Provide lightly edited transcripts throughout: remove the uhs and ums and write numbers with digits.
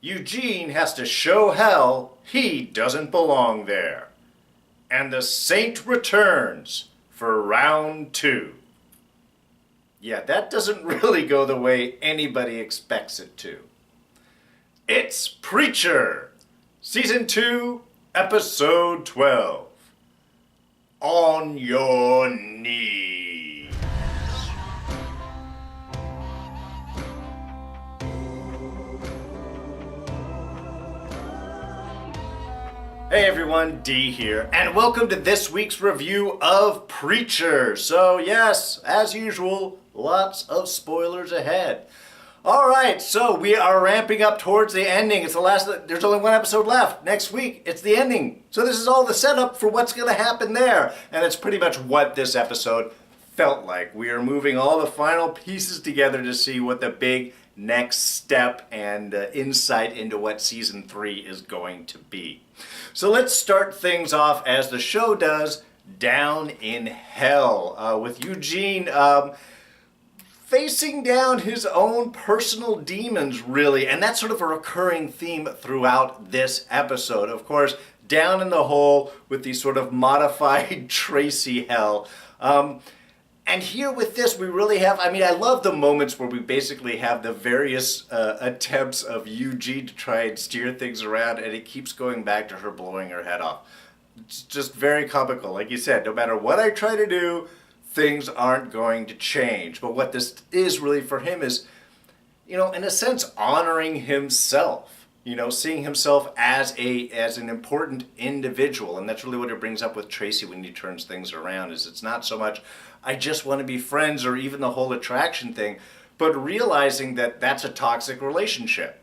Eugene has to show hell he doesn't belong there. And the saint returns for round 2. Yeah, that doesn't really go the way anybody expects it to. It's Preacher, Season 2, Episode 12. On your knees. Hey everyone, D here, and welcome to this week's review of Preacher. So yes, as usual, lots of spoilers ahead. Alright, so we are ramping up towards the ending. It's the last, there's only one episode left. Next week, it's the ending. So this is all the setup for what's going to happen there. And it's pretty much what this episode felt like. We are moving all the final pieces together to see what the big next step and insight into what Season 3 is going to be. So let's start things off as the show does, down in hell, with Eugene facing down his own personal demons, really. And that's sort of a recurring theme throughout this episode. Of course, down in the hole with the sort of modified Tracy hell. And here with this, we really have, I love the moments where we basically have the various attempts of Eugene to try and steer things around, and it keeps going back to her blowing her head off. It's just very comical. Like you said, no matter what I try to do, things aren't going to change. But what this is really for him is, in a sense, honoring himself. Seeing himself as an important individual. And that's really what it brings up with Tracy when he turns things around, is it's not so much, I just want to be friends, or even the whole attraction thing, but realizing that that's a toxic relationship.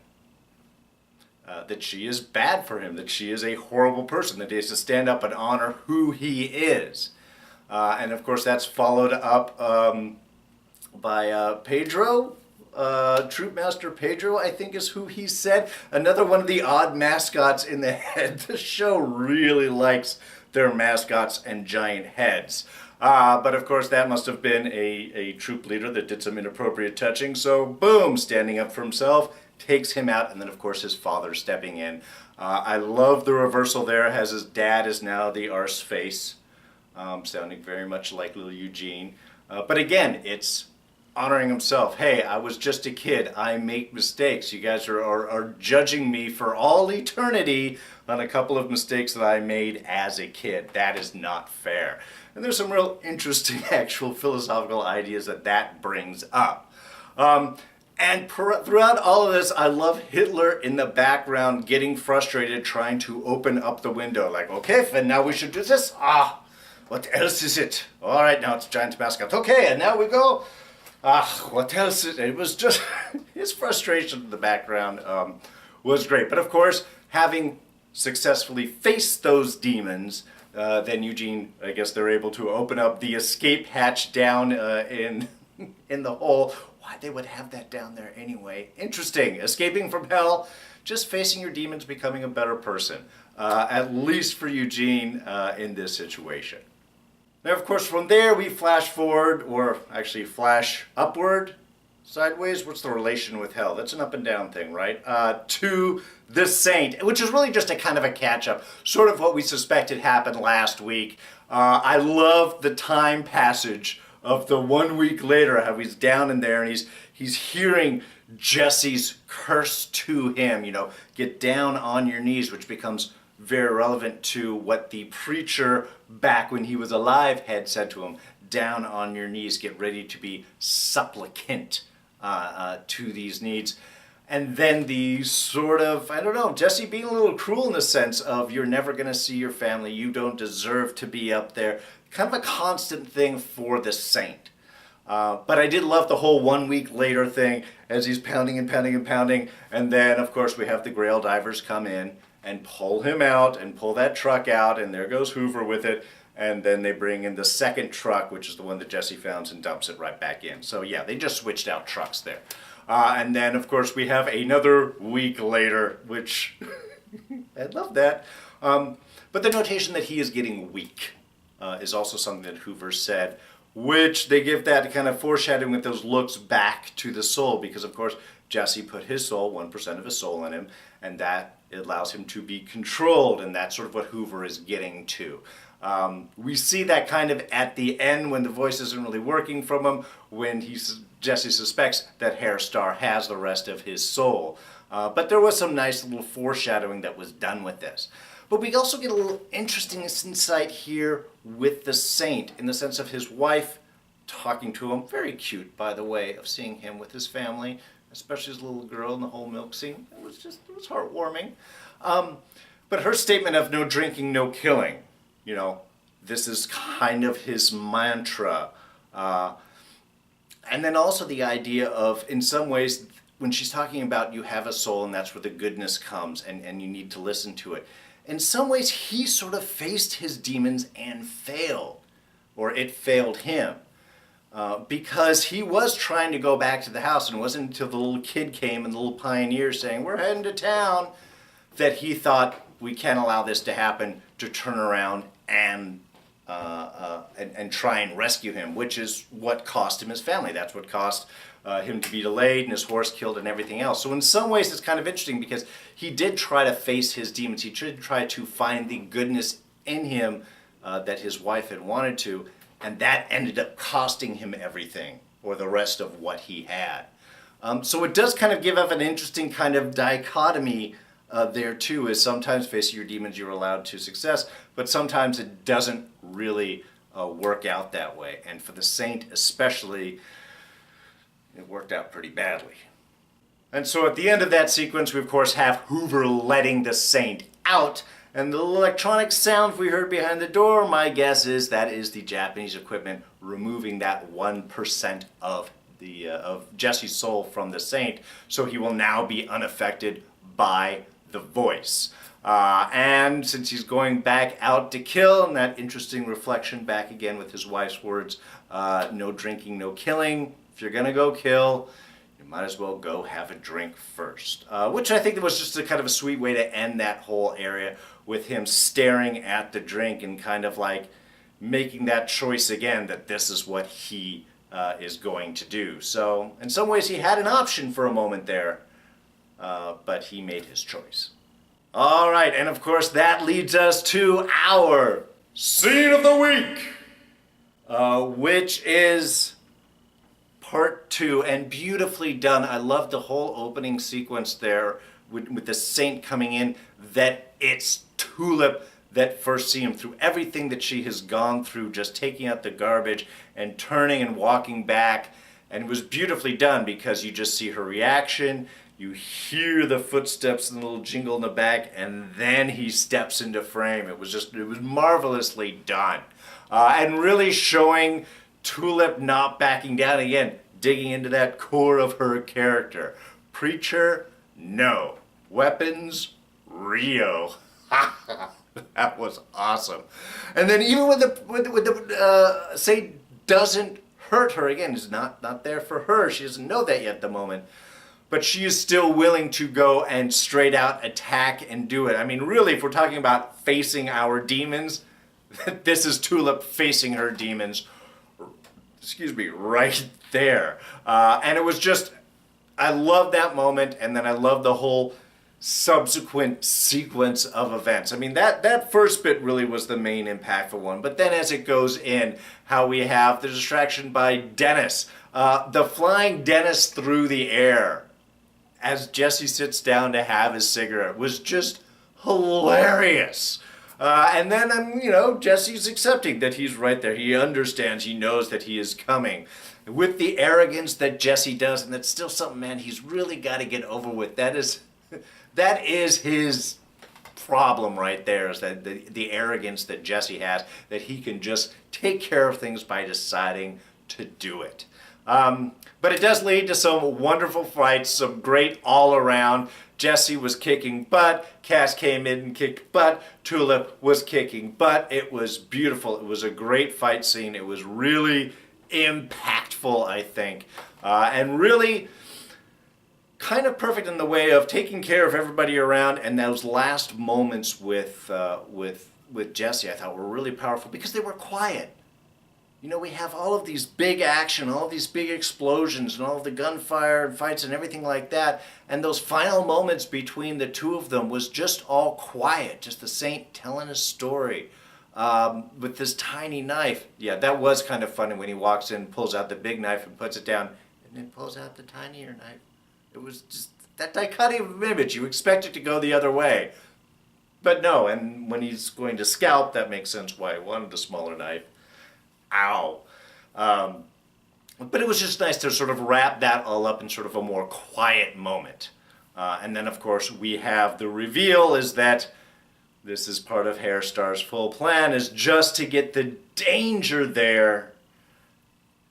That she is bad for him, that she is a horrible person, that he has to stand up and honor who he is. And of course that's followed up by Pedro. Troop Master Pedro, I think is who he said. Another one of the odd mascots in the head. The show really likes their mascots and giant heads. But of course that must have been a troop leader that did some inappropriate touching. So boom, standing up for himself, takes him out. And then of course his father stepping in. I love the reversal there, as his dad is now the arse face. Sounding very much like little Eugene. But again, it's honoring himself. Hey, I was just a kid. I make mistakes. You guys are judging me for all eternity on a couple of mistakes that I made as a kid. That is not fair. And there's some real interesting actual philosophical ideas that brings up. And throughout all of this, I love Hitler in the background getting frustrated, trying to open up the window. Like, okay, Finn, now we should do this. What else is it? All right, now it's giant mascot. Okay, and now we go. What else is it? It was just, his frustration in the background was great. But of course, having successfully faced those demons, then Eugene, I guess they're able to open up the escape hatch down in the hole. Why they would have that down there anyway? Interesting. Escaping from hell, just facing your demons, becoming a better person. At least for Eugene in this situation. Now, of course, from there we flash forward, or actually flash upward, sideways. What's the relation with hell? That's an up and down thing, right? To the saint, which is really just a kind of a catch-up, sort of what we suspected happened last week. I love the time passage of the 1 week later, how he's down in there and he's hearing Jesse's curse to him, get down on your knees, which becomes very relevant to what the preacher back when he was alive had said to him. Down on your knees, get ready to be supplicant to these needs. And then the sort of, Jesse being a little cruel in the sense of, you're never going to see your family, you don't deserve to be up there. Kind of a constant thing for the saint. But I did love the whole 1 week later thing, as he's pounding and pounding and pounding. And then, of course, we have the Grail divers come in and pull him out and pull that truck out, and there goes Hoover with it. And then they bring in the second truck, which is the one that Jesse found, and dumps it right back in. So yeah, they just switched out trucks there. And then, of course, we have another week later, which I love that. But the notation that he is getting weak is also something that Hoover said, which they give that kind of foreshadowing with those looks back to the soul, because, of course, Jesse put his soul, 1% of his soul in him, and that allows him to be controlled, and that's sort of what Hoover is getting to. We see that kind of at the end when the voice isn't really working from him, when Jesse suspects that Hairstar has the rest of his soul. But there was some nice little foreshadowing that was done with this. But we also get a little interesting insight here with the Saint, in the sense of his wife talking to him. Very cute, by the way, of seeing him with his family, especially his little girl in the whole milk scene. It was heartwarming. But her statement of no drinking, no killing, you know, this is kind of his mantra. And then also the idea of, in some ways, when she's talking about you have a soul and that's where the goodness comes and you need to listen to it. In some ways, he sort of faced his demons and failed, or it failed him. Because he was trying to go back to the house, and it wasn't until the little kid came and the little pioneer saying, we're heading to town, that he thought, we can't allow this to happen, to turn around and try and rescue him, which is what cost him his family. That's what cost him to be delayed and his horse killed and everything else. So in some ways it's kind of interesting because he did try to face his demons. He did try to find the goodness in him that his wife had wanted to, and that ended up costing him everything, or the rest of what he had. So it does kind of give up an interesting kind of dichotomy there too, is sometimes facing your demons you're allowed to success, but sometimes it doesn't really work out that way. And for the Saint especially, it worked out pretty badly. And so at the end of that sequence, we of course have Hoover letting the Saint out, and the electronic sound we heard behind the door, my guess is that is the Japanese equipment removing that 1% of Jesse's soul from the Saint, so he will now be unaffected by the voice. And since he's going back out to kill, and that interesting reflection back again with his wife's words, no drinking, no killing. If you're gonna go kill, you might as well go have a drink first. Which I think was just a kind of a sweet way to end that whole area, with him staring at the drink and kind of like making that choice again, that this is what he is going to do. So in some ways he had an option for a moment there, but he made his choice. All right, and of course that leads us to our scene of the week, which is part 2, and beautifully done. I love the whole opening sequence there with the Saint coming in, that it's Tulip that first see him through everything that she has gone through, just taking out the garbage and turning and walking back. And it was beautifully done because you just see her reaction, you hear the footsteps and the little jingle in the back, and then he steps into frame. It was marvelously done. And really showing Tulip not backing down, again, digging into that core of her character. Preacher, no. Weapons, Rio. That was awesome. And then even when the Saint doesn't hurt her, again, he's not there for her. She doesn't know that yet at the moment. But she is still willing to go and straight out attack and do it. I mean, really, if we're talking about facing our demons, this is Tulip facing her demons, right there. And it was just, I love that moment, and then I love the whole subsequent sequence of events. I mean, that first bit really was the main impactful one, but then as it goes in, how we have the distraction by Dennis, the flying Dennis through the air as Jesse sits down to have his cigarette was just hilarious. And then, Jesse's accepting that he's right there. He understands, he knows that he is coming. With the arrogance that Jesse does, and that's still something, man, he's really got to get over with. That is his problem right there, is that the arrogance that Jesse has, that he can just take care of things by deciding to do it. But it does lead to some wonderful fights, some great all-around. Jesse was kicking butt, Cass came in and kicked butt, Tulip was kicking butt. It was beautiful. It was a great fight scene. It was really impactful, I think, and really kind of perfect in the way of taking care of everybody around. And those last moments with Jesse, I thought were really powerful because they were quiet. we have all of these big action, all of these big explosions, and all of the gunfire and fights and everything like that. And those final moments between the two of them was just all quiet, just the saint telling a story with this tiny knife. Yeah, that was kind of funny when he walks in, pulls out the big knife and puts it down, and then pulls out the tinier knife. It was just that dichotomy of image. You expect it to go the other way. But no, and when he's going to scalp, that makes sense why he wanted a smaller knife. Ow. But it was just nice to sort of wrap that all up in sort of a more quiet moment. And then, of course, we have the reveal is that this is part of Hairstar's full plan, is just to get the danger there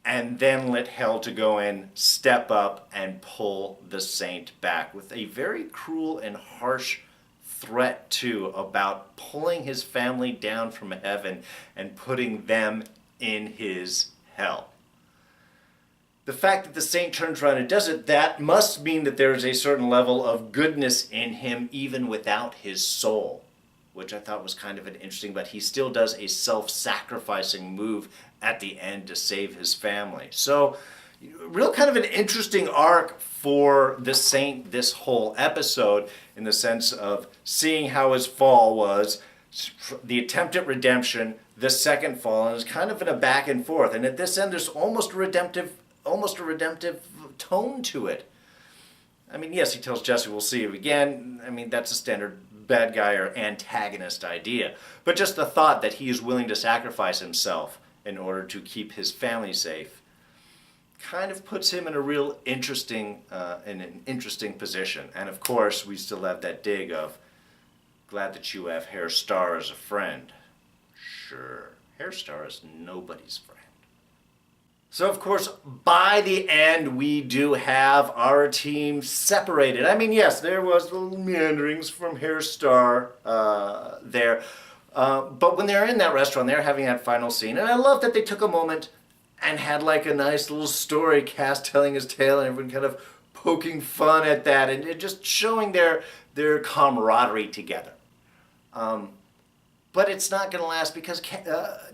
and then let Hell to go in, step up, and pull the saint back with a very cruel and harsh threat, too, about pulling his family down from heaven and putting them in his hell. The fact that the saint turns around and does it, that must mean that there is a certain level of goodness in him even without his soul, which I thought was kind of an interesting, but he still does a self-sacrificing move at the end to save his family. So, real kind of an interesting arc for the saint this whole episode, in the sense of seeing how his fall was, the attempt at redemption, the second fall, and it's kind of in a back and forth. And at this end, there's almost a redemptive tone to it. I mean, yes, he tells Jesse, we'll see you again. I mean, that's a standard bad guy or antagonist idea. But just the thought that he is willing to sacrifice himself in order to keep his family safe kind of puts him in a real interesting position. And of course, we still have that dig of, glad that you have Hairstar as a friend. Sure, Hairstar is nobody's friend. So, of course, by the end, we do have our team separated. I mean, yes, there was little meanderings from Hairstar there. But when they're in that restaurant, they're having that final scene. And I love that they took a moment and had like a nice little story, Cass telling his tale, and everyone kind of poking fun at that and just showing their camaraderie together. But it's not going to last because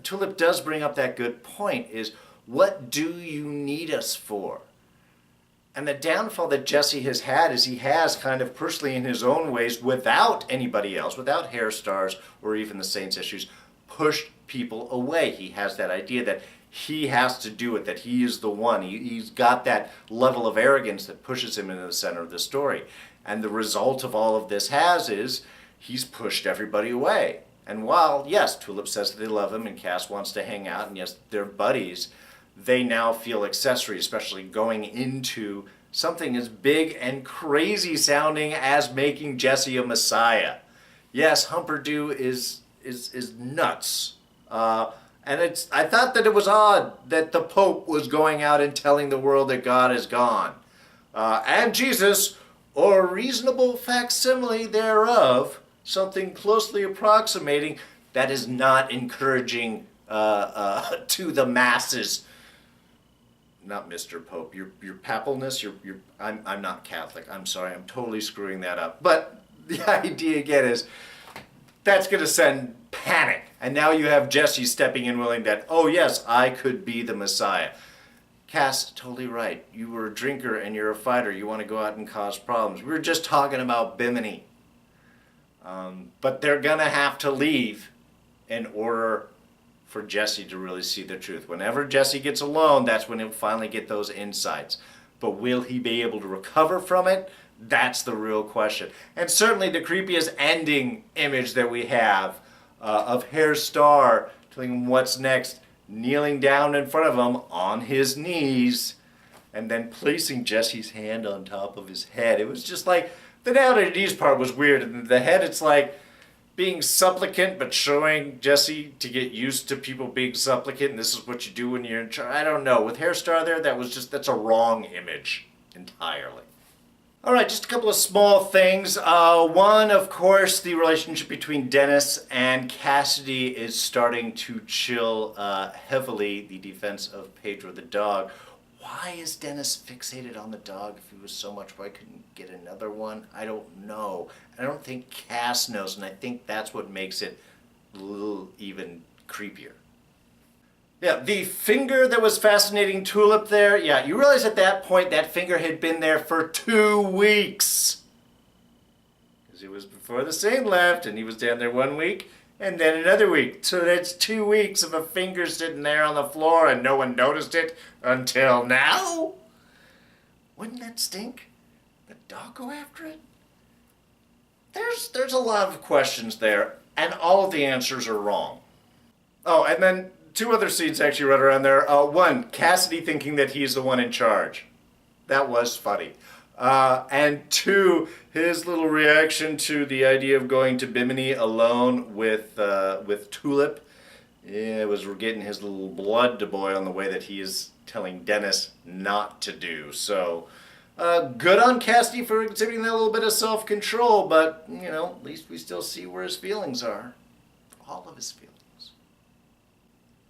Tulip does bring up that good point, is what do you need us for? And the downfall that Jesse has had is he has kind of personally in his own ways, without anybody else, without Hairstar's or even the Saints issues, pushed people away. He has that idea that he has to do it, that he is the one. He's got that level of arrogance that pushes him into the center of the story. And the result of all of this is he's pushed everybody away. And while, yes, Tulip says that they love him and Cass wants to hang out, and yes, they're buddies, they now feel accessory, especially going into something as big and crazy sounding as making Jesse a messiah. Yes, Humperdew is nuts. And I thought that it was odd that the Pope was going out and telling the world that God is gone. And Jesus, or reasonable facsimile thereof, something closely approximating, that is not encouraging to the masses. Not Mr. Pope. Your papalness, I'm not Catholic. I'm sorry, I'm totally screwing that up. But the idea again is that's going to send panic. And now you have Jesse stepping in willing that, oh yes, I could be the Messiah. Cass, totally right. You were a drinker and you're a fighter. You want to go out and cause problems. We were just talking about Bimini. But they're going to have to leave in order for Jesse to really see the truth. Whenever Jesse gets alone, that's when he'll finally get those insights. But will he be able to recover from it? That's the real question. And certainly the creepiest ending image that we have of Hairstar telling him what's next, kneeling down in front of him on his knees, and then placing Jesse's hand on top of his head. It was just like, the down on knees part was weird, and the head, it's like being supplicant, but showing Jesse to get used to people being supplicant, and this is what you do when you're in charge. I don't know. With Hairstar there, that's a wrong image entirely. All right, just a couple of small things. One, of course, the relationship between Dennis and Cassidy is starting to chill heavily, the defense of Pedro the dog. Why is Dennis fixated on the dog if he was so much? Why couldn't he get another one? I don't know. I don't think Cass knows, and I think that's what makes it a little even creepier. Yeah, the finger that was fascinating Tulip there, yeah, you realize at that point that finger had been there for 2 weeks. Because it was before the saint left, and he was down there 1 week, and then another week. So that's 2 weeks of a finger sitting there on the floor, and no one noticed it until now? Wouldn't that stink? The dog go after it? There's a lot of questions there, and all of the answers are wrong. Oh, and then 2 other scenes actually right around there. One, Cassidy thinking that he's the one in charge. That was funny. And 2, his little reaction to the idea of going to Bimini alone with Tulip. It was getting his little blood to boil in the way that he is telling Dennis not to do. So, good on Cassidy for exhibiting that little bit of self-control, but, you know, at least we still see where his feelings are. All of his feelings.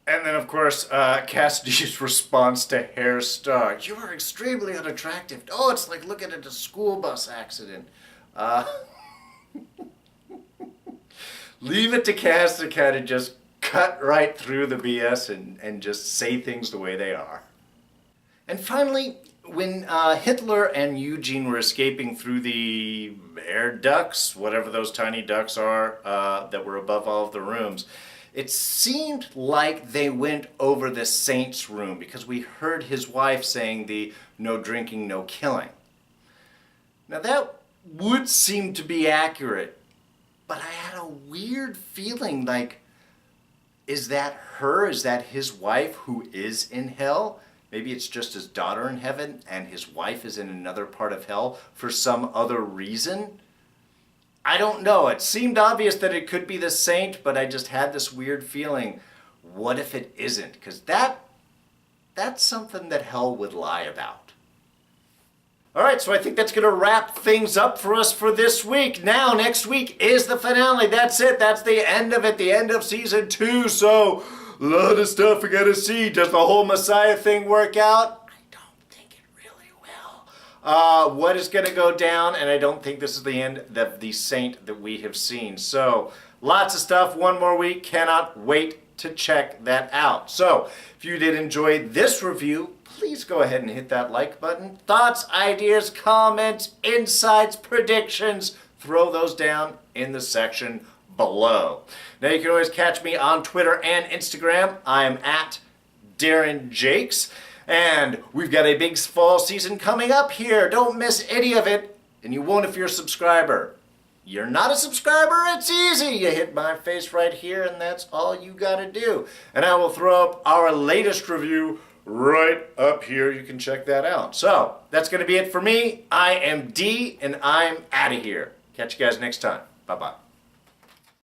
And then, of course, Cassidy's response to Herr Starr. You are extremely unattractive. Oh, it's like looking at a school bus accident. Leave it to Cass to kind of just cut right through the BS and just say things the way they are. And finally, when Hitler and Eugene were escaping through the air ducts, whatever those tiny ducts are that were above all of the rooms, it seemed like they went over the saint's room because we heard his wife saying the no drinking, no killing. Now that would seem to be accurate, but I had a weird feeling like, is that her? Is that his wife who is in hell? Maybe it's just his daughter in heaven and his wife is in another part of hell for some other reason? I don't know. It seemed obvious that it could be the saint, but I just had this weird feeling, what if it isn't? Because that's something that hell would lie about. All right, so I think that's going to wrap things up for us for this week. Now, next week is the finale. That's it. That's the end of it, the end of season 2. So, a lot of stuff we got to see. Does the whole Messiah thing work out? What is going to go down, and I don't think this is the end of the saint that we have seen. So, lots of stuff, 1 more week, cannot wait to check that out. So, if you did enjoy this review, please go ahead and hit that like button. Thoughts, ideas, comments, insights, predictions, throw those down in the section below. Now, you can always catch me on Twitter and Instagram. I am at Darren Jakes. And we've got a big fall season coming up here. Don't miss any of it. And you won't if you're a subscriber. You're not a subscriber? It's easy. You hit my face right here and that's all you got to do. And I will throw up our latest review right up here. You can check that out. So that's going to be it for me. I am D and I'm out of here. Catch you guys next time. Bye-bye.